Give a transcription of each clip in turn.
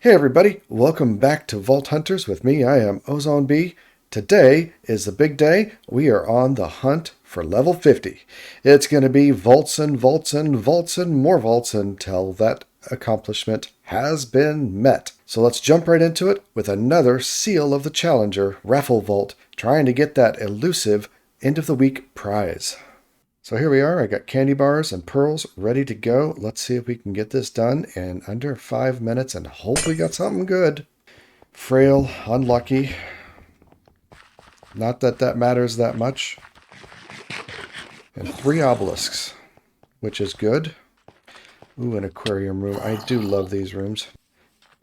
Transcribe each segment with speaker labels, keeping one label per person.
Speaker 1: Hey everybody, welcome back to Vault Hunters with me. I am OzoneB. Today is the big day. We are on the hunt for level 50. It's going to be vaults and vaults and vaults and more vaults until that accomplishment has been met. So let's jump right into it with another Seal of the Challenger raffle vault, trying to get that elusive end of the week prize. So here we are. I got candy bars and pearls ready to go. Let's see if we can get this done in under 5 minutes and hope we got something good. Frail, unlucky. Not that that matters that much. And 3 obelisks, which is good. Ooh, an aquarium room. I do love these rooms.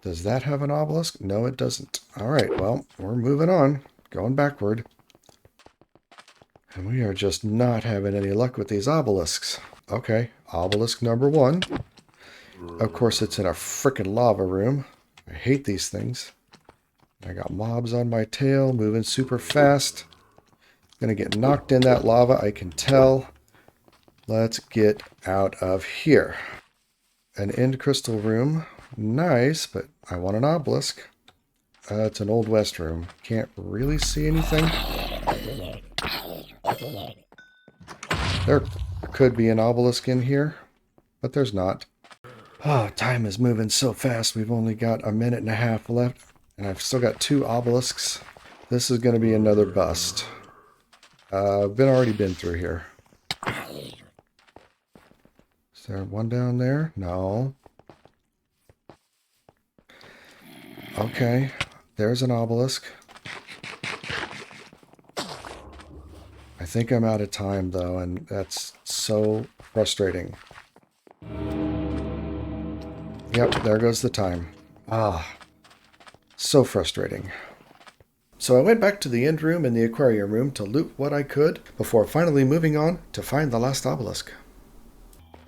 Speaker 1: Does that have an obelisk? No, it doesn't. All right, well, we're moving on. Going backward. And we are just not having any luck with these obelisks. Okay, obelisk number 1. Of course, it's in a frickin' lava room. I hate these things. I got mobs on my tail, moving super fast. Gonna get knocked in that lava, I can tell. Let's get out of here. An end crystal room. Nice, but I want an obelisk. It's an Old West room. Can't really see anything. There could be an obelisk in here, but there's not. Oh, time is moving so fast. We've only got a minute and a half left, and I've still got 2 obelisks. This is going to be another bust. I've already been through here. Is there one down there? No. Okay, there's an obelisk. I think I'm out of time, though, and that's so frustrating. Yep, there goes the time. Ah, so frustrating. So I went back to the end room and the aquarium room to loot what I could before finally moving on to find the last obelisk.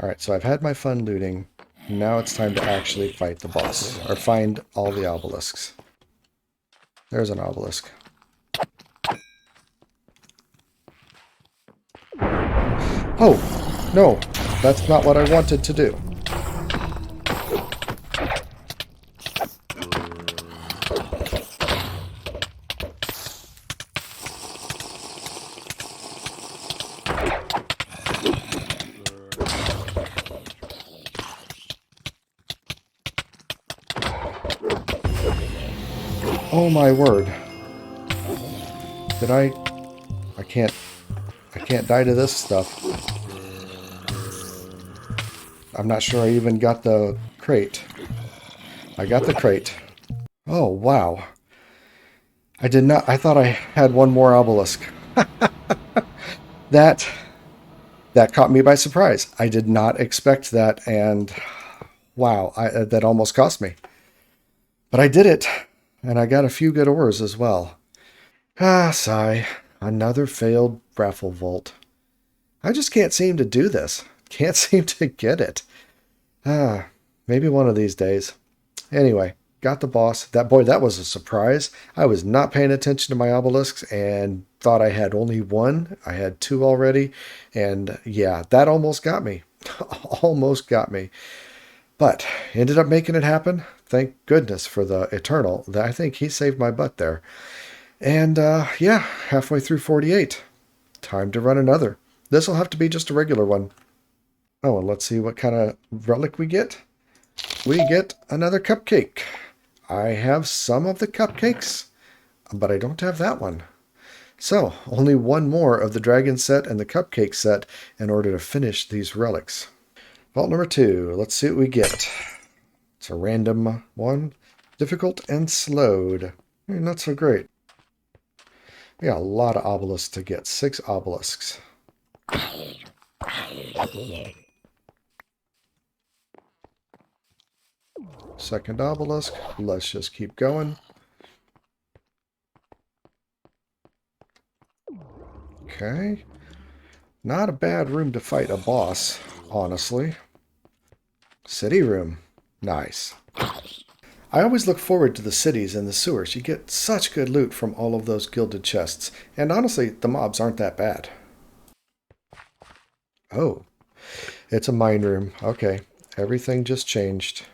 Speaker 1: Alright, so I've had my fun looting. Now it's time to actually fight the boss, or find all the obelisks. There's an obelisk. Oh, no, that's not what I wanted to do. Oh my word. Did I can't die to this stuff. I'm not sure I even got the crate. I got the crate. Oh, wow. I did not... I thought I had one more obelisk. That caught me by surprise. I did not expect that, and wow, that almost cost me. But I did it, and I got a few good ores as well. Ah, sigh. Another failed raffle vault. I just can't seem to do this. Can't seem to get it. Ah, maybe one of these days. Anyway, got the boss. That was a surprise. I was not paying attention to my obelisks and thought I had only 1. I had 2 already. And yeah, that almost got me. Almost got me. But ended up making it happen. Thank goodness for the Eternal. I think he saved my butt there. And yeah, halfway through 48. Time to run another. This will have to be just a regular one. Oh, and let's see what kind of relic we get. We get another cupcake. I have some of the cupcakes, but I don't have that one. So, only 1 more of the dragon set and the cupcake set in order to finish these relics. Vault number 2. Let's see what we get. It's a random one. Difficult and slowed. Not so great. We got a lot of obelisks to get. 6 obelisks. Second obelisk. Let's just keep going. Okay. Not a bad room to fight a boss, honestly. City room. Nice. I always look forward to the cities and the sewers. You get such good loot from all of those gilded chests. And honestly, the mobs aren't that bad. Oh. It's a mine room. Okay. Everything just changed.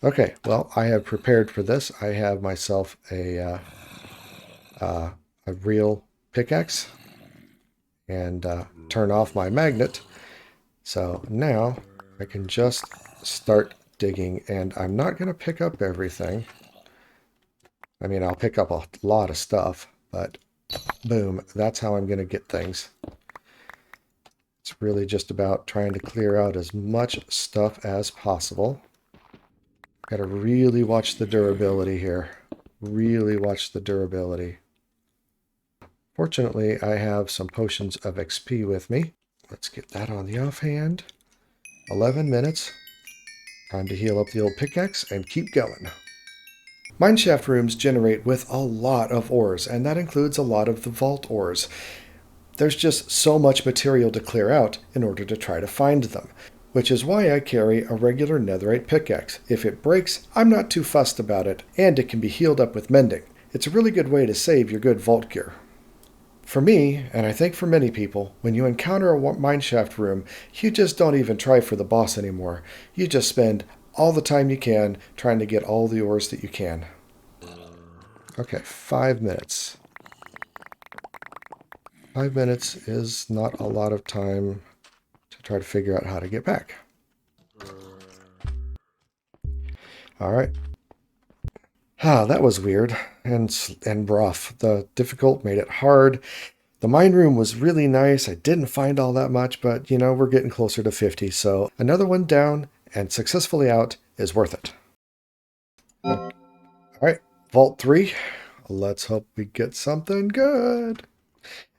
Speaker 1: Okay, well, I have prepared for this. I have myself a real pickaxe and turn off my magnet. So now I can just start digging, and I'm not going to pick up everything. I mean, I'll pick up a lot of stuff, but boom, that's how I'm going to get things. It's really just about trying to clear out as much stuff as possible. Got to really watch the durability here. Really watch the durability. Fortunately, I have some potions of XP with me. Let's get that on the offhand. 11 minutes. Time to heal up the old pickaxe and keep going. Mineshaft rooms generate with a lot of ores, and that includes a lot of the vault ores. There's just so much material to clear out in order to try to find them, which is why I carry a regular netherite pickaxe. If it breaks, I'm not too fussed about it, and it can be healed up with mending. It's a really good way to save your good vault gear. For me, and I think for many people, when you encounter a mineshaft room, you just don't even try for the boss anymore. You just spend all the time you can trying to get all the ores that you can. Okay, 5 minutes. 5 minutes is not a lot of time to try to figure out how to get back. All right. That was weird and rough. The difficult made it hard. The mine room was really nice. I didn't find all that much, but you know, we're getting closer to 50. So another one down and successfully out is worth it. All right, Vault 3. Let's hope we get something good.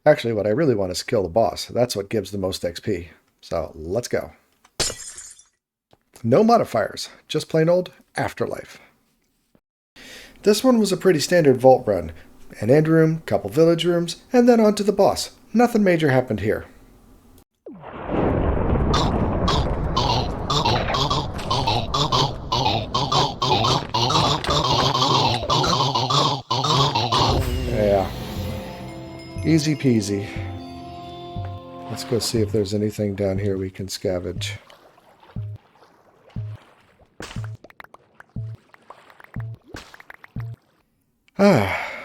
Speaker 1: Actually, what I really want is kill the boss. That's what gives the most XP. So let's go. No modifiers, just plain old Afterlife. This one was a pretty standard vault run. An end room, couple village rooms, and then on to the boss. Nothing major happened here. Yeah. Easy peasy. Let's go see if there's anything down here we can scavenge.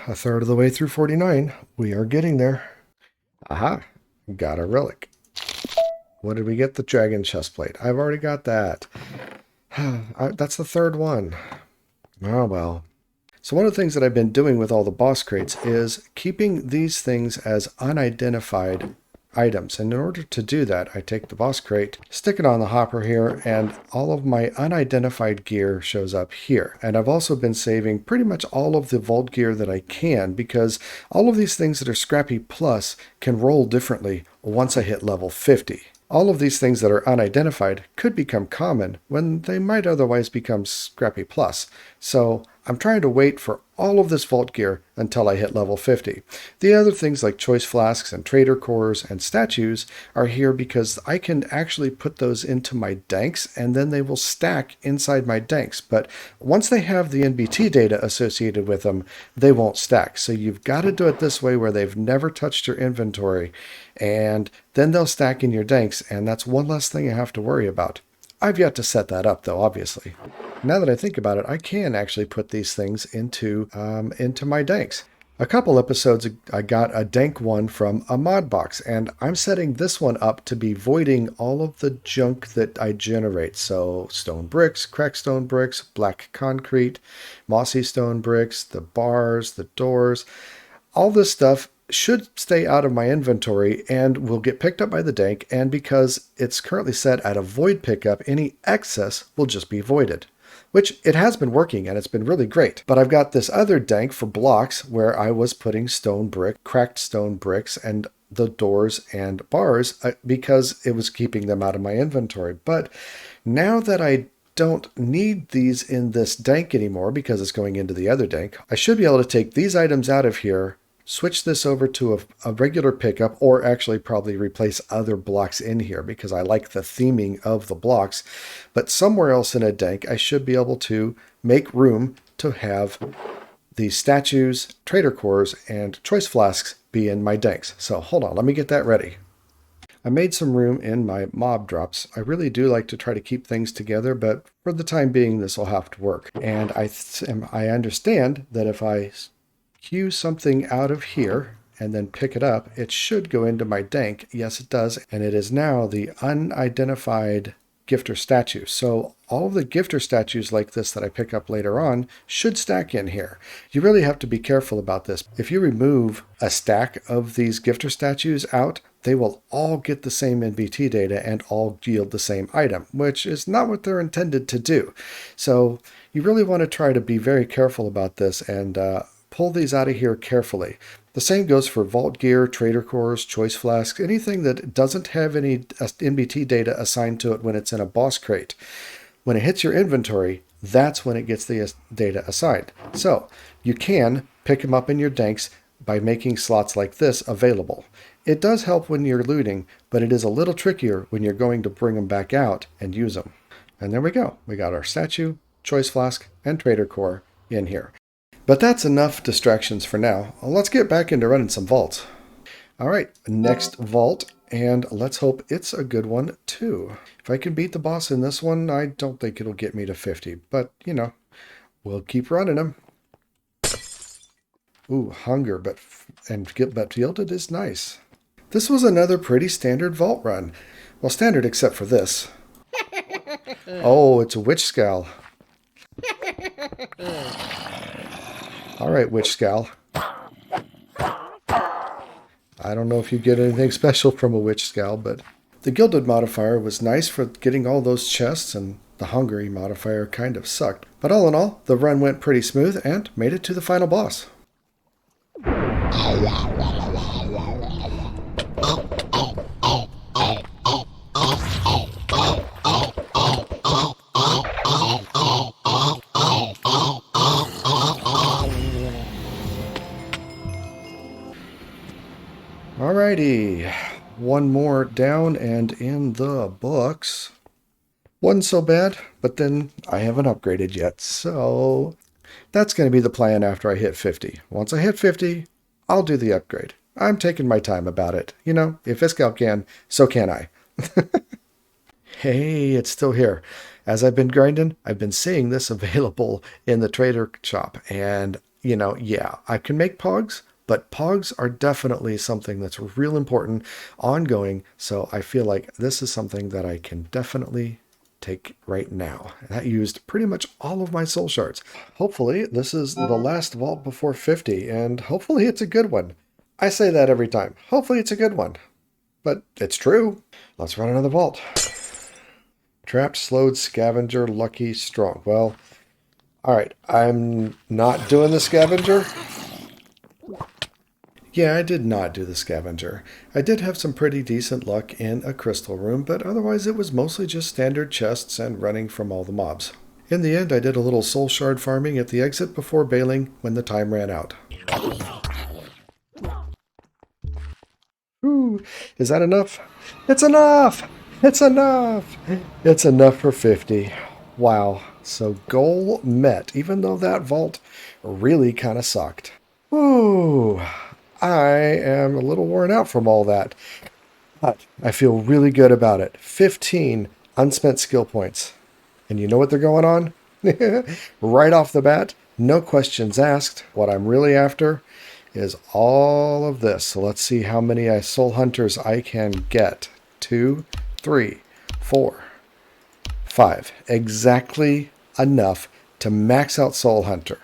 Speaker 1: A third of the way through 49. We are getting there. Aha, got a relic. What did we get? The dragon chestplate. I've already got that. That's the third one. Oh, well. So one of the things that I've been doing with all the boss crates is keeping these things as unidentified items. And in order to do that, I take the boss crate, stick it on the hopper here, and all of my unidentified gear shows up here. And I've also been saving pretty much all of the vault gear that I can, because all of these things that are Scrappy Plus can roll differently once I hit level 50. All of these things that are unidentified could become common when they might otherwise become Scrappy Plus. So I'm trying to wait for all of this vault gear until I hit level 50. The other things like choice flasks and trader cores and statues are here because I can actually put those into my danks and then they will stack inside my danks. But once they have the NBT data associated with them, they won't stack. So you've got to do it this way where they've never touched your inventory, and then they'll stack in your danks, and that's one less thing I have to worry about. I've yet to set that up, though, obviously. Now that I think about it, I can actually put these things into my danks. A couple episodes I got a dank one from a mod box, and I'm setting this one up to be voiding all of the junk that I generate. So stone bricks, cracked stone bricks, black concrete, mossy stone bricks, the bars, the doors, all this stuff should stay out of my inventory and will get picked up by the dank, and because it's currently set at a void pickup, any excess will just be voided. Which it has been working and it's been really great. But I've got this other dank for blocks where I was putting stone brick, cracked stone bricks, and the doors and bars because it was keeping them out of my inventory. But now that I don't need these in this dank anymore because it's going into the other dank, I should be able to take these items out of here, switch this over to a regular pickup, or actually probably replace other blocks in here because I like the theming of the blocks. But somewhere else in a dank, I should be able to make room to have these statues, trader cores, and choice flasks be in my danks. So hold on, let me get that ready. I made some room in my mob drops. I really do like to try to keep things together, but for the time being, this will have to work. And I understand that if I cue something out of here and then pick it up, it should go into my dank. Yes, it does. And it is now the unidentified gifter statue. So all of the gifter statues like this that I pick up later on should stack in here. You really have to be careful about this. If you remove a stack of these gifter statues out, they will all get the same NBT data and all yield the same item, which is not what they're intended to do. So you really want to try to be very careful about this and pull these out of here carefully. The same goes for vault gear, trader cores, choice flasks, anything that doesn't have any NBT data assigned to it when it's in a boss crate. When it hits your inventory, that's when it gets the data assigned. So you can pick them up in your danks by making slots like this available. It does help when you're looting, but it is a little trickier when you're going to bring them back out and use them. And there we go. We got our statue, choice flask, and trader core in here. But that's enough distractions for now. Let's get back into running some vaults. All right, next vault, and let's hope it's a good one too. If I can beat the boss in this one, I don't think it'll get me to 50, but you know, we'll keep running them. Ooh, hunger, but yielded is nice. This was another pretty standard vault run. Well, standard except for this. Oh, it's a Witchskall. All right, Witchskall. I don't know if you get anything special from a Witchskall, but the gilded modifier was nice for getting all those chests, and the hungry modifier kind of sucked. But all in all, the run went pretty smooth and made it to the final boss. Alrighty, one more down and in the books. Wasn't so bad, but then I haven't upgraded yet, so that's going to be the plan after I hit 50. Once I hit 50, I'll do the upgrade. I'm taking my time about it. You know, if Witchskall can, so can I. Hey, it's still here. As I've been grinding, I've been seeing this available in the trader shop, and you know, yeah, I can make pogs, but pogs are definitely something that's real important, ongoing, so I feel like this is something that I can definitely take right now. That used pretty much all of my soul shards. Hopefully, this is the last vault before 50, and hopefully it's a good one. I say that every time. Hopefully it's a good one. But it's true. Let's run another vault. Trapped, slowed, scavenger, lucky, strong. Well, alright, I'm not doing the scavenger. Yeah, I did not do the scavenger. I did have some pretty decent luck in a crystal room, but otherwise it was mostly just standard chests and running from all the mobs. In the end, I did a little soul shard farming at the exit before bailing when the time ran out. Ooh, is that enough? It's enough! It's enough! It's enough for 50. Wow. So goal met, even though that vault really kind of sucked. Ooh. I am a little worn out from all that, but I feel really good about it. 15 unspent skill points. And you know what they're going on? Right off the bat, no questions asked. What I'm really after is all of this. So let's see how many soul hunters I can get. 2, 3, 4, 5. Exactly enough to max out soul hunter.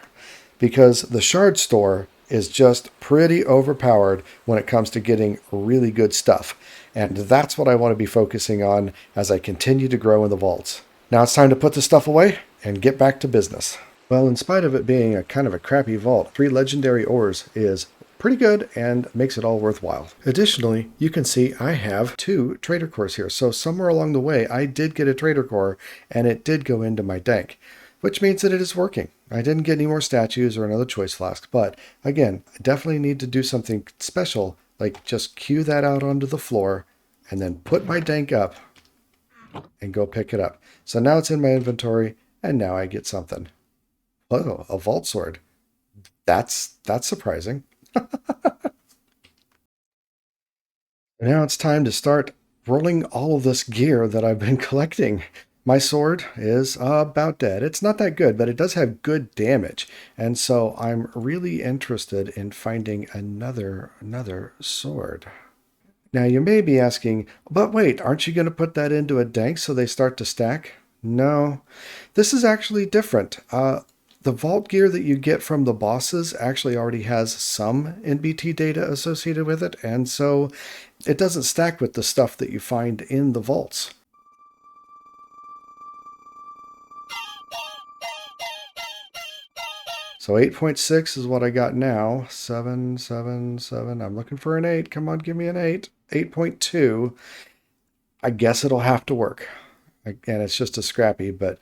Speaker 1: Because the shard store is just pretty overpowered when it comes to getting really good stuff. And that's what I want to be focusing on as I continue to grow in the vaults. Now it's time to put this stuff away and get back to business. Well, in spite of it being a kind of a crappy vault, 3 legendary ores is pretty good and makes it all worthwhile. Additionally, you can see I have 2 trader cores here. So somewhere along the way, I did get a trader core and it did go into my dank, which means that it is working. I didn't get any more statues or another choice flask, but again, I definitely need to do something special, like just cue that out onto the floor and then put my dank up and go pick it up. So now it's in my inventory and now I get something. Oh, a vault sword. That's surprising. Now it's time to start rolling all of this gear that I've been collecting. My sword is about dead. It's not that good, but it does have good damage. And so I'm really interested in finding another sword. Now you may be asking, but wait, aren't you going to put that into a dank so they start to stack? No, this is actually different. The vault gear that you get from the bosses actually already has some NBT data associated with it, and so it doesn't stack with the stuff that you find in the vaults. So 8.6 is what I got now. 7, 7, 7. I'm looking for an 8. Come on, give me an 8. 8.2. I guess it'll have to work. And it's just a scrappy, but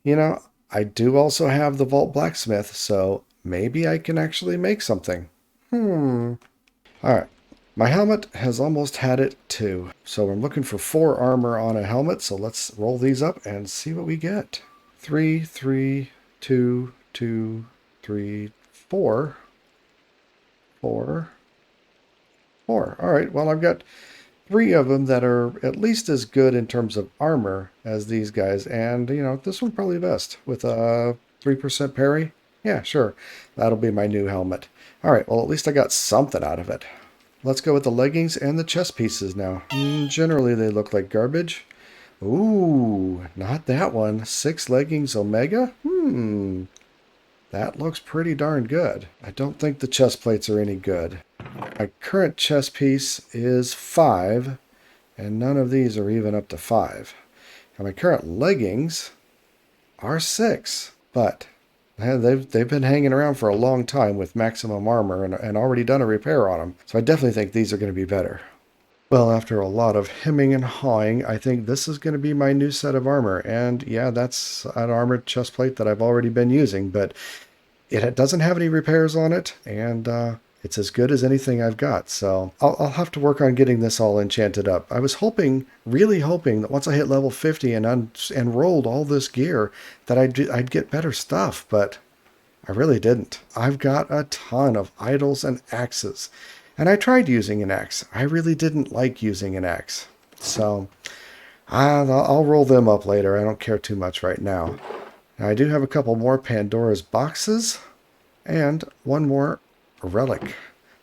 Speaker 1: you know, I do also have the Vault Blacksmith, so maybe I can actually make something. All right. My helmet has almost had it too. So I'm looking for 4 armor on a helmet, so let's roll these up and see what we get. 3, 3, 2, 2, 3, 4. 4. 4. All right, well, I've got 3 of them that are at least as good in terms of armor as these guys. And, you know, this one's probably best with a 3% parry. Yeah, sure. That'll be my new helmet. All right, well, at least I got something out of it. Let's go with the leggings and the chest pieces now. Generally, they look like garbage. Ooh, not that one. 6 leggings Omega? That looks pretty darn good. I don't think the chest plates are any good. My current chest piece is 5, and none of these are even up to 5. And my current leggings are 6, but they've been hanging around for a long time with maximum armor and already done a repair on them. So I definitely think these are going to be better. Well, after a lot of hemming and hawing, I think this is going to be my new set of armor. And yeah, that's an armored chest plate that I've already been using, but it doesn't have any repairs on it, and it's as good as anything I've got. So I'll have to work on getting this all enchanted up. I was hoping, really hoping, that once I hit level 50 and rolled all this gear, that I'd get better stuff, but I really didn't. I've got a ton of idols and axes, and I tried using an axe. I really didn't like using an axe. So I'll roll them up later. I don't care too much right now. Now, I do have a couple more Pandora's boxes and one more relic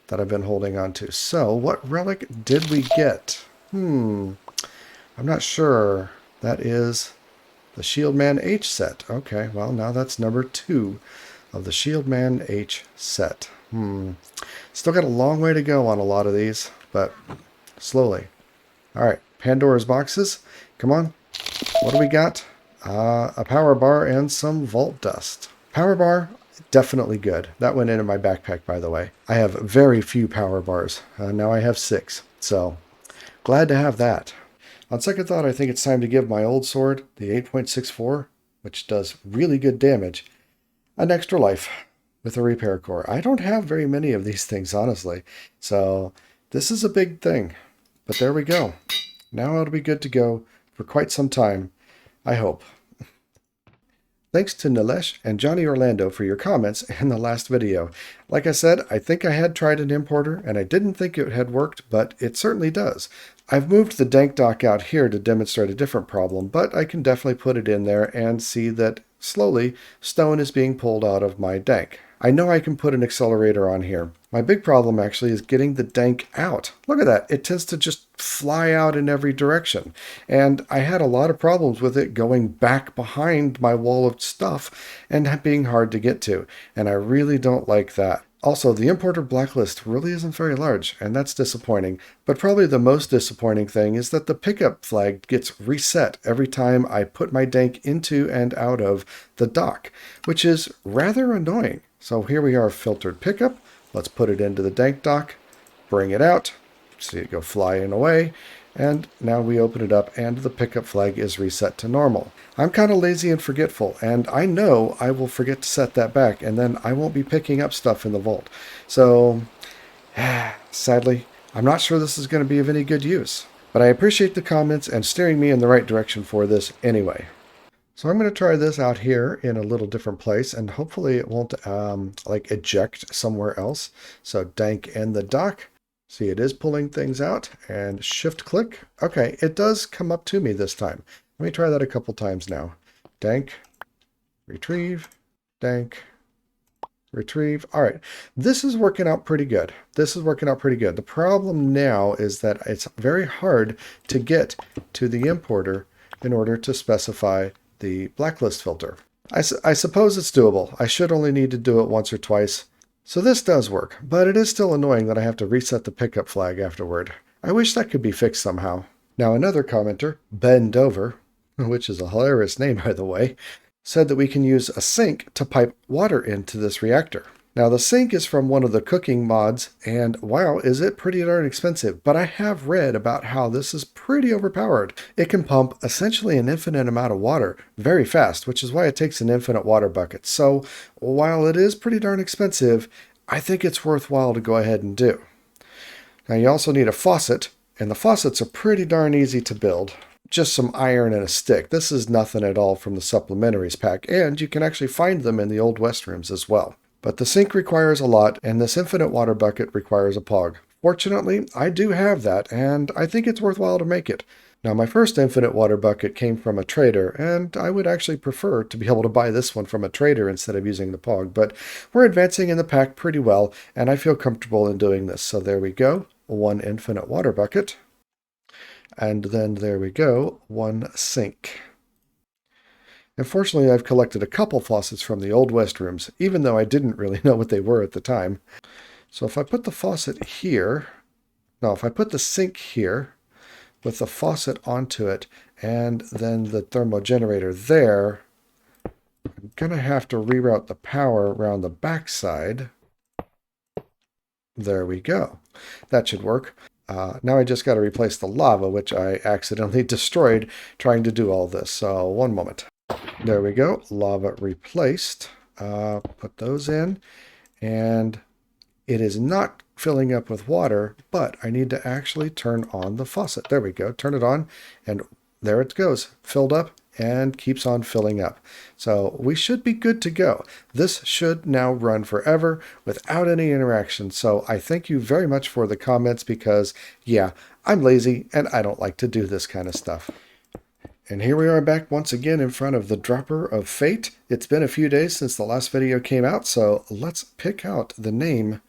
Speaker 1: that I've been holding on to. So, what relic did we get? I'm not sure. That is the Shieldman H set. Okay, well, now that's number 2 of the Shieldman H set. Still got a long way to go on a lot of these, but slowly. All right, Pandora's boxes. Come on. What do we got? A power bar and some vault dust. Power bar, definitely good. That went into my backpack, by the way. I have very few power bars. Now I have 6, so glad to have that. On second thought, I think it's time to give my old sword, the 8.64, which does really good damage, an extra life with a repair core. I don't have very many of these things, honestly, so this is a big thing. But there we go. Now it'll be good to go for quite some time, I hope. Thanks to Nilesh and Johnny Orlando for your comments in the last video. Like I said, I think I had tried an importer, and I didn't think it had worked, but it certainly does. I've moved the dank dock out here to demonstrate a different problem, but I can definitely put it in there and see that slowly stone is being pulled out of my dank. I know I can put an accelerator on here. My big problem actually is getting the dank out. Look at that. It tends to just fly out in every direction. And I had a lot of problems with it going back behind my wall of stuff and being hard to get to. And I really don't like that. Also, the importer blacklist really isn't very large, and that's disappointing. But probably the most disappointing thing is that the pickup flag gets reset every time I put my dank into and out of the dock, which is rather annoying. So here we are, filtered pickup. Let's put it into the dank dock, bring it out, see it go flying away, and now we open it up and the pickup flag is reset to normal. I'm kind of lazy and forgetful, and I know I will forget to set that back, and then I won't be picking up stuff in the vault. So, sadly, I'm not sure this is going to be of any good use. But I appreciate the comments and steering me in the right direction for this anyway. So I'm going to try this out here in a little different place, and hopefully it won't like eject somewhere else. So dank in the dock. See, it is pulling things out, and shift click. Okay, it does come up to me this time. Let me try that a couple times now. Dank, retrieve, dank, retrieve. All right, this is working out pretty good. This is working out pretty good. The problem now is that it's very hard to get to the importer in order to specify the blacklist filter. I suppose it's doable. I should only need to do it once or twice. So this does work, but it is still annoying that I have to reset the pickup flag afterward. I wish that could be fixed somehow. Now another commenter, Ben Dover, which is a hilarious name by the way, said that we can use a sink to pipe water into this reactor. Now the sink is from one of the cooking mods, and wow, is it pretty darn expensive, but I have read about how this is pretty overpowered. It can pump essentially an infinite amount of water very fast, which is why it takes an infinite water bucket. So while it is pretty darn expensive, I think it's worthwhile to go ahead and do. Now you also need a faucet, and the faucets are pretty darn easy to build. Just some iron and a stick. This is nothing at all from the supplementaries pack, and you can actually find them in the Old West rooms as well. But the sink requires a lot, and this infinite water bucket requires a pog. Fortunately, I do have that, and I think it's worthwhile to make it. Now, my first infinite water bucket came from a trader, and I would actually prefer to be able to buy this one from a trader instead of using the pog, but we're advancing in the pack pretty well, and I feel comfortable in doing this. So there we go, one infinite water bucket. And then there we go, one sink. Unfortunately, I've collected a couple faucets from the Old West rooms, even though I didn't really know what they were at the time. So if I put the faucet here, no, if I put the sink here with the faucet onto it and then the thermogenerator there, I'm going to have to reroute the power around the backside. There we go. That should work. Now I just got to replace the lava, which I accidentally destroyed trying to do all this. So one moment. There we go, lava replaced. Put those in, and it is not filling up with water, but I need to actually turn on the faucet. There we go, turn it on, and there it goes, filled up and keeps on filling up. So we should be good to go. This should now run forever without any interaction. So I thank you very much for the comments because, yeah, I'm lazy and I don't like to do this kind of stuff. And here we are back once again in front of the Dropper of Fate. It's been a few days since the last video came out, so let's pick out the name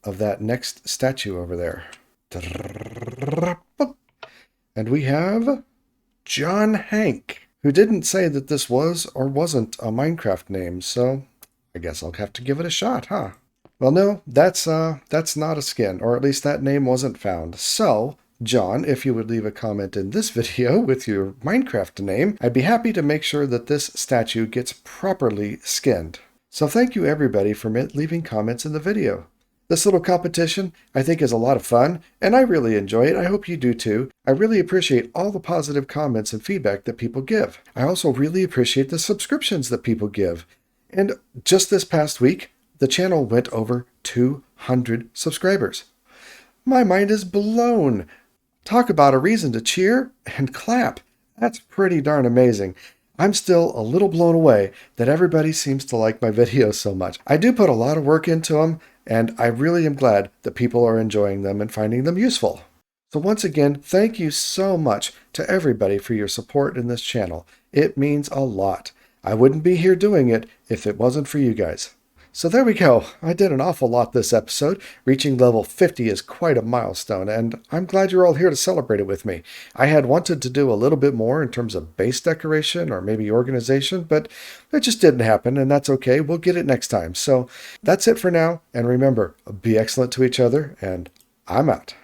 Speaker 1: of that next statue over there. And we have John Hank, who didn't say that this was or wasn't a Minecraft name, so I guess I'll have to give it a shot, huh? Well, no, that's not a skin, or at least that name wasn't found. So John, if you would leave a comment in this video with your Minecraft name, I'd be happy to make sure that this statue gets properly skinned. So thank you everybody for leaving comments in the video. This little competition I think is a lot of fun, and I really enjoy it. I hope you do too. I really appreciate all the positive comments and feedback that people give. I also really appreciate the subscriptions that people give. And just this past week, the channel went over 200 subscribers. My mind is blown. Talk about a reason to cheer and clap. That's pretty darn amazing. I'm still a little blown away that everybody seems to like my videos so much. I do put a lot of work into them, and I really am glad that people are enjoying them and finding them useful. So once again, thank you so much to everybody for your support in this channel. It means a lot. I wouldn't be here doing it if it wasn't for you guys. So there we go. I did an awful lot this episode. Reaching level 50 is quite a milestone, and I'm glad you're all here to celebrate it with me. I had wanted to do a little bit more in terms of base decoration or maybe organization, but it just didn't happen, and that's okay. We'll get it next time. So that's it for now, and remember, be excellent to each other, and I'm out.